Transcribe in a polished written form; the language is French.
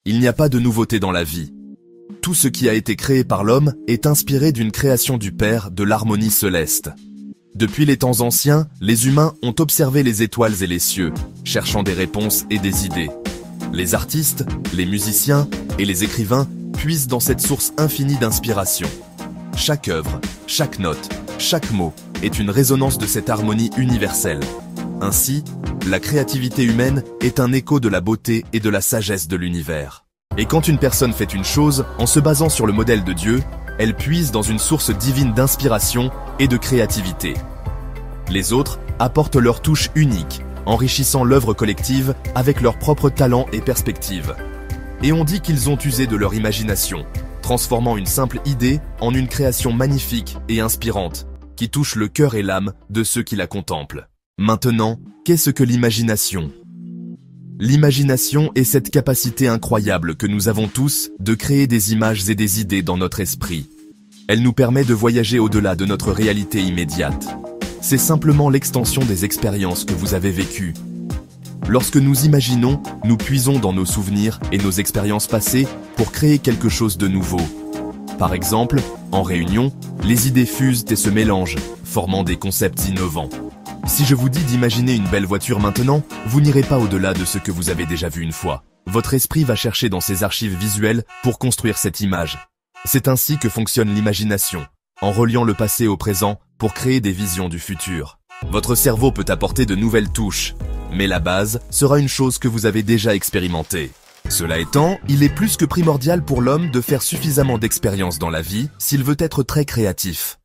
Il n'y a pas de nouveauté dans la vie. Tout ce qui a été créé par l'homme est inspiré d'une création du Père, de l'harmonie céleste. Depuis les temps anciens, les humains ont observé les étoiles et les cieux, cherchant des réponses et des idées. Les artistes, les musiciens et les écrivains puisent dans cette source infinie d'inspiration. Chaque œuvre, chaque note, chaque mot est une résonance de cette harmonie universelle. Ainsi, la créativité humaine est un écho de la beauté et de la sagesse de l'univers. Et quand une personne fait une chose en se basant sur le modèle de Dieu, elle puise dans une source divine d'inspiration et de créativité. Les autres apportent leur touche unique, enrichissant l'œuvre collective avec leurs propres talents et perspectives. Et on dit qu'ils ont usé de leur imagination, transformant une simple idée en une création magnifique et inspirante, qui touche le cœur et l'âme de ceux qui la contemplent. Maintenant, qu'est-ce que l'imagination ? L'imagination est cette capacité incroyable que nous avons tous de créer des images et des idées dans notre esprit. Elle nous permet de voyager au-delà de notre réalité immédiate. C'est simplement l'extension des expériences que vous avez vécues. Lorsque nous imaginons, nous puisons dans nos souvenirs et nos expériences passées pour créer quelque chose de nouveau. Par exemple, en réunion, les idées fusent et se mélangent, formant des concepts innovants. Si je vous dis d'imaginer une belle voiture maintenant, vous n'irez pas au-delà de ce que vous avez déjà vu une fois. Votre esprit va chercher dans ses archives visuelles pour construire cette image. C'est ainsi que fonctionne l'imagination, en reliant le passé au présent pour créer des visions du futur. Votre cerveau peut apporter de nouvelles touches, mais la base sera une chose que vous avez déjà expérimentée. Cela étant, il est plus que primordial pour l'homme de faire suffisamment d'expériences dans la vie s'il veut être très créatif.